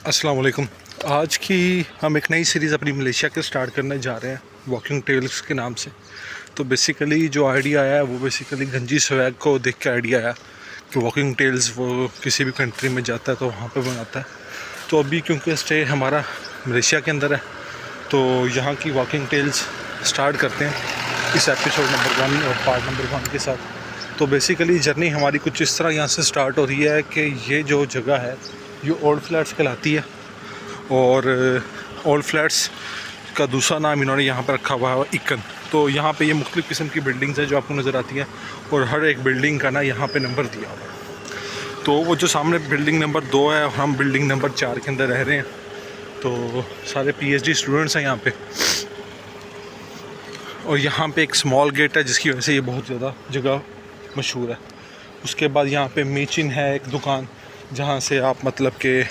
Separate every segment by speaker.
Speaker 1: अस्सलाम वालेकुम। आज की हम एक नई सीरीज़ अपनी मलेशिया के स्टार्ट करने जा रहे हैं वॉकिंग टेल्स के नाम से। तो बेसिकली जो आइडिया आया है वो बेसिकली गंजी स्वैग को देख के आइडिया आया कि वॉकिंग टेल्स वो किसी भी कंट्री में जाता है तो वहाँ पे बनाता है। तो अभी क्योंकि स्टे हमारा मलेशिया के अंदर है तो यहाँ की वॉकिंग टेल्स स्टार्ट करते हैं इस एपिसोड नंबर 1 और पार्ट नंबर 1 के साथ। तो बेसिकली जर्नी हमारी कुछ इस तरह यहाँ से स्टार्ट हो रही है कि ये जो जगह है ये ओल्ड फ्लैट्स कहलाती है और ओल्ड फ्लैट्स का दूसरा नाम इन्होंने यहाँ पर रखा हुआ है इकन। तो यहाँ पे ये मुख्तलिफ़ किस्म की बिल्डिंग्स हैं जो आपको नज़र आती हैं और हर एक बिल्डिंग का ना यहाँ पे नंबर दिया हुआ है। तो वो जो सामने बिल्डिंग नंबर 2 है और हम बिल्डिंग नंबर 4 के अंदर रह रहे हैं। तो सारे PhD स्टूडेंट्स हैं यहाँ पे और यहाँ पे एक स्मॉल गेट है जिसकी वजह से ये बहुत ज़्यादा जगह मशहूर है। उसके बाद यहाँ पे मीचिन है एक दुकान जहाँ से आप मतलब के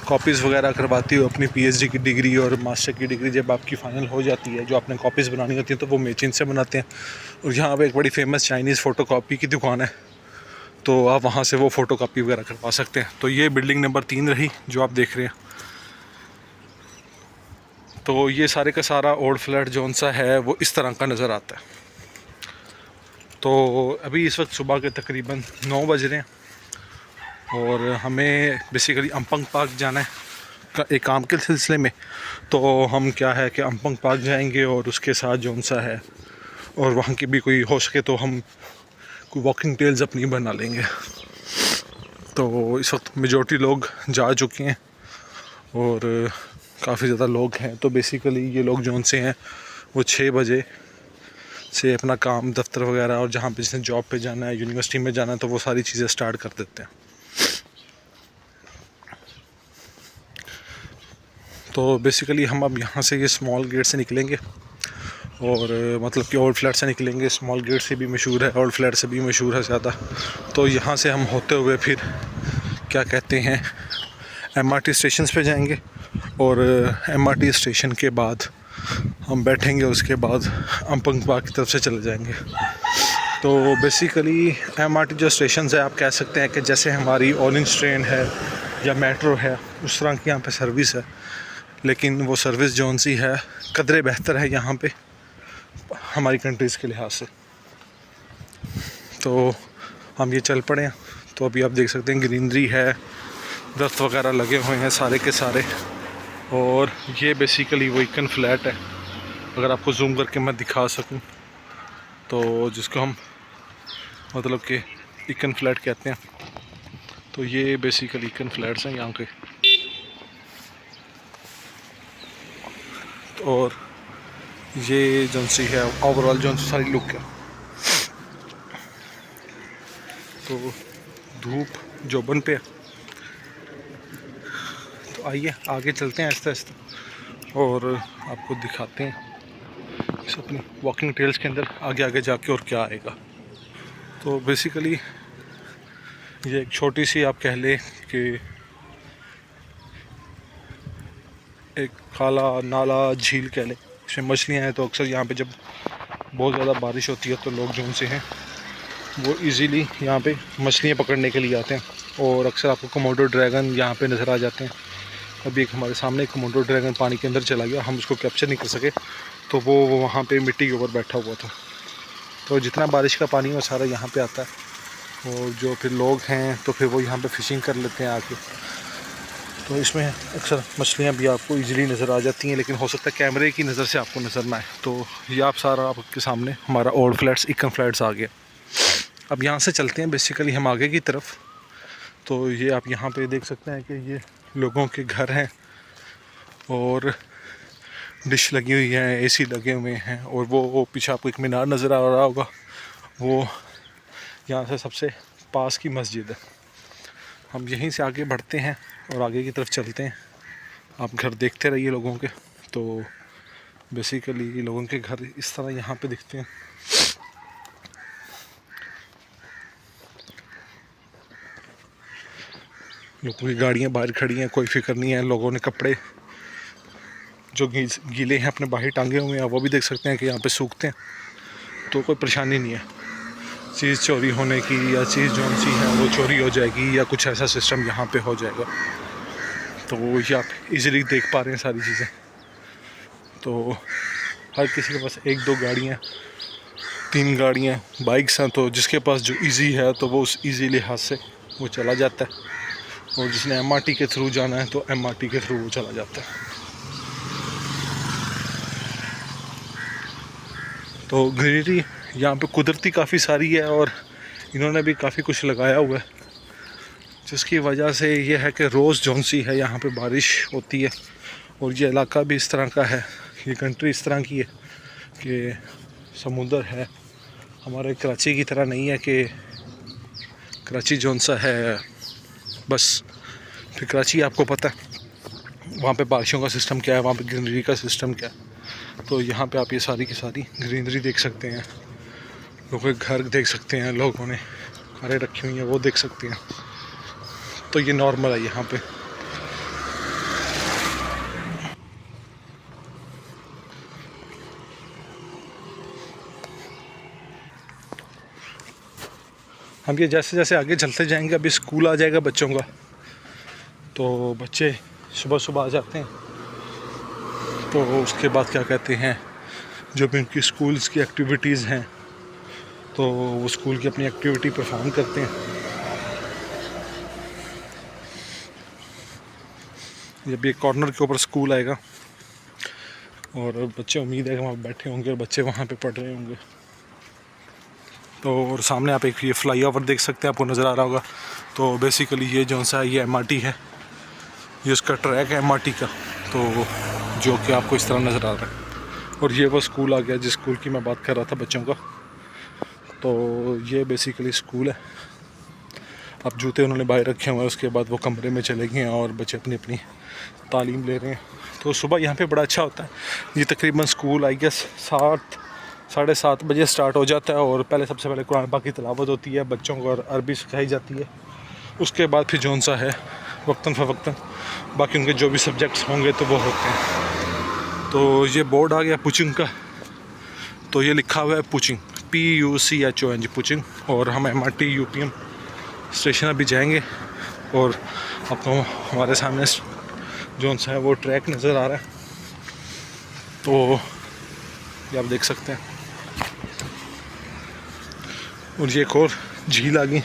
Speaker 1: कॉपीज़ वगैरह करवाती हो अपनी PhD की डिग्री और मास्टर की डिग्री जब आपकी फ़ाइनल हो जाती है जो आपने कॉपीज़ बनानी होती हैं तो वो मेचिन से बनाते हैं। और यहाँ पे एक बड़ी फेमस चाइनीज़ फ़ोटो कॉपी की दुकान है तो आप वहाँ से वो फ़ोटो कॉपी वगैरह करवा सकते हैं। तो ये बिल्डिंग नंबर 3 रही जो आप देख रहे हैं। तो ये सारे का सारा ओल्ड फ्लैट जौन सा है वो इस तरह का नज़र आता है। तो अभी इस वक्त सुबह के तकरीबन 9 बज रहे हैं और हमें बेसिकली अम्पंग पार्क जाना है एक काम के सिलसिले में। तो हम क्या है कि अम्पंग पार्क जाएंगे और उसके साथ जौन सा है और वहाँ की भी कोई हो सके तो हम कोई वॉकिंग टेल्स अपनी बना लेंगे। तो इस वक्त मेजॉरिटी लोग जा चुके हैं और काफ़ी ज़्यादा लोग हैं। तो बेसिकली ये लोग जौन से हैं वो 6 बजे से अपना काम दफ्तर वगैरह और जहाँ पे जिसने जॉब पे जाना है यूनिवर्सिटी में जाना है तो वो सारी चीज़ें स्टार्ट कर देते हैं। तो बेसिकली हम अब यहाँ से ये स्मॉल गेट से निकलेंगे और मतलब कि ओल्ड फ्लैट से निकलेंगे। स्मॉल गेट से भी मशहूर है, ओल्ड फ्लैट से भी मशहूर है ज़्यादा। तो यहाँ से हम होते हुए फिर क्या कहते हैं MRT स्टेशन पे जाएंगे और MRT स्टेशन के बाद हम बैठेंगे, उसके बाद अम्पंग पार्क की तरफ से चले जाएंगे। तो बेसिकली MRT जो स्टेशन है आप कह सकते हैं कि जैसे हमारी ऑरेंज ट्रेन है या मेट्रो है उस तरह की यहाँ पे सर्विस है, लेकिन वो सर्विस जौन सी है कदरे बेहतर है यहाँ पे हमारी कंट्रीज़ के लिहाज से। तो हम ये चल पड़े हैं। तो अभी आप देख सकते हैं ग्रीनरी है, दरख्त वगैरह लगे हुए हैं सारे के सारे। और ये बेसिकली वो इकन फ्लैट है, अगर आपको जूम करके मैं दिखा सकूं तो जिसको हम मतलब कि इकन फ्लैट कहते हैं। तो ये बेसिकली इकन फ्लैट्स हैं यहाँ के। और ये जौन सी है ओवरऑल जौन सी सारी लुक है। तो धूप जोबन पे है तो आइए आगे चलते हैं आहिस्ता आहिस्ता और आपको दिखाते हैं इस अपनी वॉकिंग टेल्स के अंदर आगे आगे जाके और क्या आएगा। तो बेसिकली ये एक छोटी सी आप कह लें कि एक खाला नाला झील कह लें, इसमें मछलियाँ हैं। तो अक्सर यहाँ पे जब बहुत ज़्यादा बारिश होती है तो लोग जो उनसे हैं वो इजीली यहाँ पे मछलियाँ पकड़ने के लिए आते हैं। और अक्सर आपको कोमोडो ड्रैगन यहाँ पे नज़र आ जाते हैं। अभी एक हमारे सामने एक कोमोडो ड्रैगन पानी के अंदर चला गया, हम उसको कैप्चर नहीं कर सके तो वो वहाँ पे मिट्टी के ऊपर बैठा हुआ था। तो जितना बारिश का पानी है वो सारा यहाँ पे आता है और जो फिर लोग हैं तो फिर वो यहाँ पे फ़िशिंग कर लेते हैं आके। तो इसमें अक्सर मछलियाँ भी आपको इजीली नज़र आ जाती हैं, लेकिन हो सकता है कैमरे की नज़र से आपको नज़र ना आए। तो ये आप सारा आपके सामने हमारा ओल्ड फ्लैट्स इकन फ्लैट्स आ गया। अब यहाँ से चलते हैं बेसिकली हम आगे की तरफ। तो ये आप यहाँ पे देख सकते हैं कि ये लोगों के घर हैं और डिश लगी हुई है, AC लगे हुए हैं और वो पीछे आपको एक मीनार नज़र आ रहा होगा, वो यहाँ से सबसे पास की मस्जिद है। हम यहीं से आगे बढ़ते हैं और आगे की तरफ चलते हैं। आप घर देखते रहिए लोगों के। तो बेसिकली लोगों के घर इस तरह यहाँ पे दिखते हैं। लोगों की गाड़ियाँ बाहर खड़ी हैं, कोई फिक्र नहीं है। लोगों ने कपड़े जो गीले हैं अपने बाहर टांगे हुए हैं, वो भी देख सकते हैं कि यहाँ पे सूखते हैं। तो कोई परेशानी नहीं है चीज़ चोरी होने की या चीज़ जौन सी है वो चोरी हो जाएगी या कुछ ऐसा सिस्टम यहाँ पे हो जाएगा। तो ये आप इजीली देख पा रहे हैं सारी चीज़ें। तो हर किसी के पास 1-2 गाड़ियाँ, 3 गाड़ियाँ, बाइक्स हैं, तो जिसके पास जो इजी है तो वो उस इजी लिहाज से वो चला जाता है, और जिसने MRT के थ्रू जाना है तो MRT के थ्रू वो चला जाता है। तो ग्रीनरी यहाँ पे कुदरती काफ़ी सारी है, और इन्होंने भी काफ़ी कुछ लगाया हुआ है, जिसकी वजह से ये है कि रोज़ जौन सी है यहाँ पे बारिश होती है। और ये इलाका भी इस तरह का है, ये कंट्री इस तरह की है कि समुंदर है, हमारे कराची की तरह नहीं है कि कराची जौन सा है बस। फिर कराची आपको पता है वहाँ पे बारिशों का सिस्टम क्या है, वहाँ पे ग्रीनरी का सिस्टम क्या है। तो यहाँ पे आप ये सारी की सारी ग्रीनरी देख सकते हैं, लोगों के घर देख सकते हैं, लोगों ने कारें रखी हुई हैं वो देख सकते हैं। तो ये नॉर्मल है यहाँ पे। हम ये जैसे जैसे आगे चलते जाएंगे, अभी स्कूल आ जाएगा बच्चों का, तो बच्चे सुबह सुबह आ जाते हैं। तो उसके बाद क्या कहते हैं, जो भी उनकी स्कूल्स की एक्टिविटीज़ हैं तो वो स्कूल की अपनी एक्टिविटी परफॉर्म करते हैं। जब ये कॉर्नर के ऊपर स्कूल आएगा और बच्चे, उम्मीद है कि वहाँ बैठे होंगे और बच्चे वहाँ पे पढ़ रहे होंगे। तो और सामने आप एक ये फ्लाई ओवर देख सकते हैं, आपको नज़र आ रहा होगा। तो बेसिकली ये जो सा ये MRT है, ये उसका ट्रैक है MRT का, तो जो कि आपको इस तरह नज़र आ रहा है। और ये वो स्कूल आ गया जिस स्कूल की मैं बात कर रहा था बच्चों का। तो ये बेसिकली स्कूल है। अब जूते उन्होंने बाहर रखे हुए हैं, उसके बाद वो कमरे में चले गए हैं और बच्चे अपनी अपनी तालीम ले रहे हैं। तो सुबह यहाँ पे बड़ा अच्छा होता है। ये तकरीबन स्कूल आई गेस 7-7:30 बजे स्टार्ट हो जाता है, और पहले सबसे पहले कुरान पाक की तिलावत होती है बच्चों को, और अरबी सिखाई जाती है। उसके बाद फिर जौन सा है वक्तन फ़वक्तन बाकी उनके जो भी सब्जेक्ट्स होंगे तो वो होते हैं। तो ये बोर्ड आ गया पुचिंग का, तो ये लिखा हुआ है पुचिंग, PUCHONG पुचिंग। और हम MRT UPM स्टेशन अभी जाएंगे, और आपको हमारे सामने जौन सा है वो ट्रैक नज़र आ रहा है, तो ये आप देख सकते हैं। और ये एक और झील आ गई।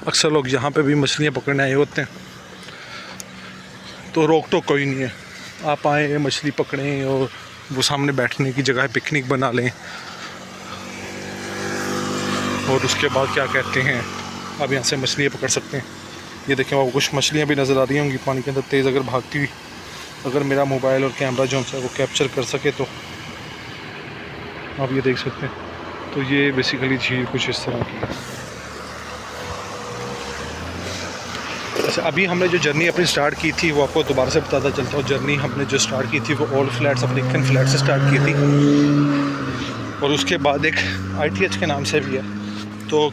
Speaker 1: अक्सर लोग यहाँ पे भी मछलियाँ पकड़ने आए होते हैं, तो रोक टोक कोई नहीं है, आप आए मछली पकड़ें, और वो सामने बैठने की जगह है, पिकनिक बना लें। और उसके बाद क्या कहते हैं, आप यहाँ से मछलियाँ पकड़ सकते हैं। ये देखें, आपको कुछ मछलियाँ भी नज़र आ रही होंगी पानी के अंदर तेज़ अगर भागती हुई। अगर मेरा मोबाइल और कैमरा जो है वो कैप्चर कर सके तो आप ये देख सकते हैं। तो ये बेसिकली झील कुछ इस तरह की है। अच्छा, अभी हमने जो जर्नी अपनी स्टार्ट की थी वो आपको दोबारा से बताता चलता हूँ। जर्नी हमने जो स्टार्ट की थी वो ओल्ड फ्लैट्स, अफ्रीकन फ्लैट से स्टार्ट की थी, और उसके बाद एक ITH के नाम से भी है, तो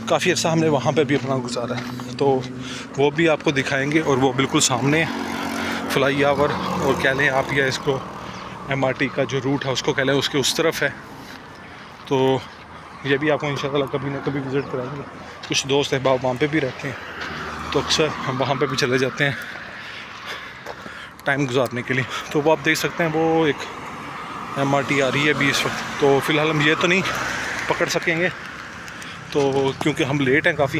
Speaker 1: काफ़ी अर्सा हमने वहाँ पे भी अपना गुजारा है। तो वो भी आपको दिखाएंगे, और वो बिल्कुल सामने फ्लाई ओवर, और कह लें आप या इसको MRT का जो रूट है उसको कह लें, उसके उस तरफ है। तो ये भी आपको इंशाल्लाह कभी ना कभी विज़िट कराएंगे। कुछ दोस्त अहबाब वहाँ पे भी रहते हैं, तो अक्सर हम वहाँ पे भी चले जाते हैं टाइम गुजारने के लिए। तो वो आप देख सकते हैं, वो एक MRT आ रही है अभी इस वक्त। तो फ़िलहाल हम ये तो नहीं पकड़ सकेंगे, तो क्योंकि हम लेट हैं काफ़ी,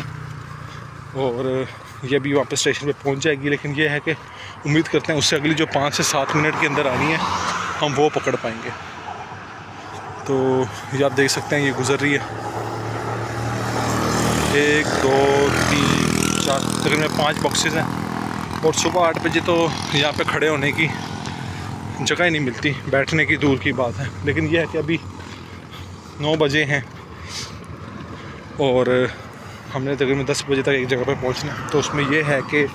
Speaker 1: और ये भी वहाँ पे स्टेशन पे पहुँच जाएगी। लेकिन ये है कि उम्मीद करते हैं उससे अगली जो 5 से 7 मिनट के अंदर आनी है हम वो पकड़ पाएंगे। तो ये आप देख सकते हैं, ये गुज़र रही है 1 2 3 4 तकरीबन 5 बॉक्सेस हैं। और सुबह 8 बजे तो यहाँ पे खड़े होने की जगह ही नहीं मिलती, बैठने की दूर की बात है। लेकिन यह है कि अभी 9 बजे हैं, और हमने तकरीबन 10 बजे तक एक जगह पे पहुंचना है। तो उसमें यह है कि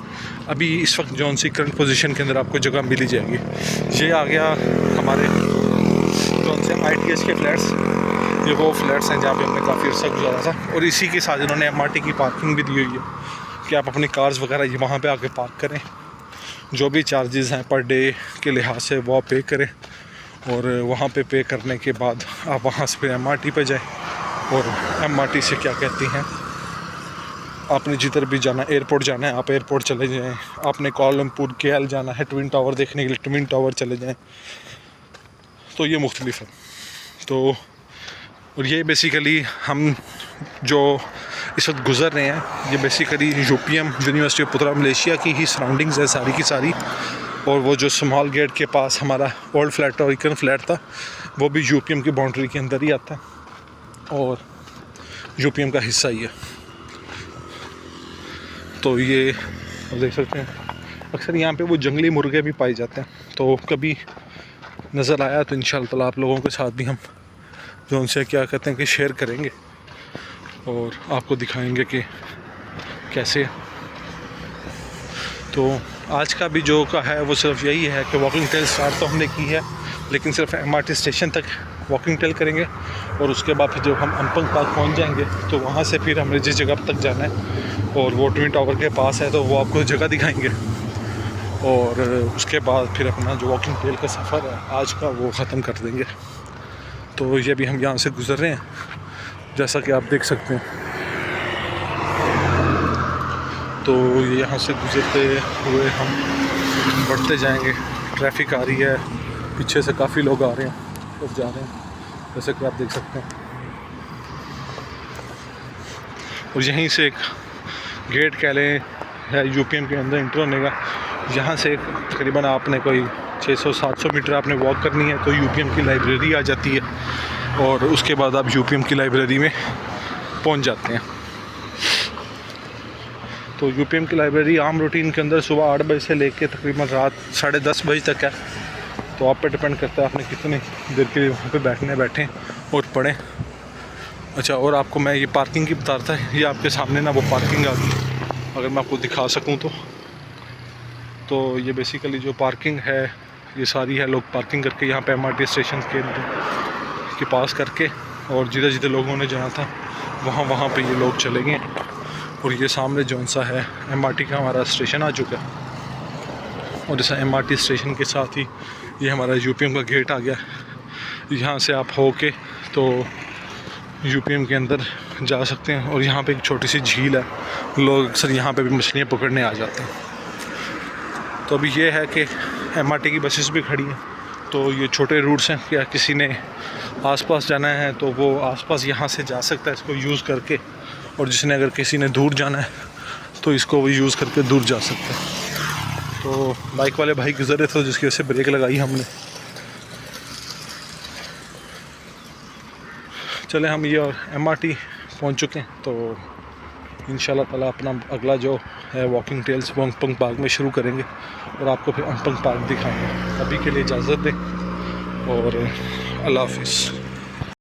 Speaker 1: अभी इस वक्त जौन सी करंट पोजीशन के अंदर आपको जगह मिल ही जाएगी। ये आ गया हमारे जौन से ITH के फ्लैट्स, ये वो फ्लैट्स हैं जहाँ पे हमने काफ़ी अर्सा गुजारा था। और इसी के साथ इन्होंने MRT की पार्किंग भी दी हुई है कि आप अपनी कार्स वगैरह वहाँ पे आके पार्क करें, जो भी चार्जेस हैं पर डे के लिहाज से वो पे करें, और वहाँ पे करने के बाद आप वहाँ से फिर MRT पे जाएं, और MRT से क्या कहती हैं आपने जिधर भी जाना, एयरपोर्ट जाना है आप एयरपोर्ट चले जाएं, आपने कोलमपुर KL जाना है ट्विन टावर देखने के लिए ट्विन टावर चले जाएं। तो ये मुख्तलिफ है। तो और ये बेसिकली हम जो इस वक्त गुज़र रहे हैं, ये बेसिकली UPM यूनिवर्सिटी ऑफ पुत्रा मलेशिया की ही सराउंडिंग्स है सारी की सारी। और वो जो स्मॉल गेट के पास हमारा ओल्ड फ्लैट और इकन फ्लैट था, वो भी UPM की बाउंड्री के अंदर ही आता है और UPM का हिस्सा ही है। तो ये आप देख सकते हैं, अक्सर यहाँ पे वो जंगली मुर्गे भी पाए जाते हैं। तो कभी नज़र आया तो इंशाअल्लाह ताला आप लोगों के साथ भी हम जो उनसे क्या कहते हैं कि शेयर करेंगे और आपको दिखाएंगे कि कैसे। तो आज का भी जो का है वो सिर्फ यही है कि वॉकिंग टेल स्टार्ट तो हमने की है, लेकिन सिर्फ MRT स्टेशन तक वॉकिंग टेल करेंगे और उसके बाद फिर जब हम अम्पंग पार्क पहुंच जाएंगे तो वहां से फिर हमें जिस जगह तक जाना है और वो ट्विन टावर के पास है तो वो आपको जगह दिखाएंगे। और उसके बाद फिर अपना जो वॉकिंग टेल का सफ़र है आज का वो ख़त्म कर देंगे। तो ये भी हम यहाँ से गुज़र रहे हैं, जैसा कि आप देख सकते हैं। तो ये यहाँ से गुज़रते हुए हम बढ़ते जाएंगे। ट्रैफिक आ रही है, पीछे से काफ़ी लोग आ रहे हैं और जा रहे हैं, जैसे कि आप देख सकते हैं। और यहीं से एक गेट कह लें है UPM के अंदर इंटर होने का। यहाँ से तकरीबन आपने कोई 600-700 मीटर आपने वॉक करनी है तो UPM की लाइब्रेरी आ जाती है और उसके बाद आप UPM की लाइब्रेरी में पहुँच जाते हैं। तो UPM की लाइब्रेरी आम रूटीन के अंदर सुबह 8 बजे से लेके तकरीबन रात 10:30 बजे तक है। तो आप पे डिपेंड करता है आपने कितनी देर के लिए वहाँ पे बैठें और पढ़ें। अच्छा, और आपको मैं ये पार्किंग की बता रहा था, ये आपके सामने ना वो पार्किंग आ गई, अगर मैं आपको दिखा सकूँ तो ये बेसिकली जो पार्किंग है ये सारी है, लोग पार्किंग करके यहाँ पे MRT स्टेशन के पास करके और जिधर जिधर लोगों ने जाना था वहाँ पे ये लोग चले गए। और ये सामने जौन सा है MRT का हमारा स्टेशन आ चुका है और जैसा MRT स्टेशन के साथ ही ये हमारा UPM का गेट आ गया। यहाँ से आप होके तो UPM के अंदर जा सकते हैं। और यहाँ पे एक छोटी सी झील है, लोग अक्सर यहाँ पे भी मछलियाँ पकड़ने आ जाते हैं। तो अभी ये है कि MRT की बसेस भी खड़ी हैं, तो ये छोटे रूट्स हैं, क्या किसी ने आसपास जाना है तो वो आसपास यहाँ से जा सकता है इसको यूज़ करके, और जिसने अगर किसी ने दूर जाना है तो इसको वो यूज़ करके दूर जा सकता है। तो बाइक वाले भाई गुजर रहे थे जिसकी वजह से ब्रेक लगाई हमने। चले हम ये और MRT पहुंच चुके हैं, तो इंशाल्लाह ताला अपना अगला जो है वॉकिंग टेल्स वो अम्पंग पार्क में शुरू करेंगे और आपको फिर अम्पंग पार्क दिखाएंगे। अभी के लिए इजाज़त दें और अल्लाह हाफिज़।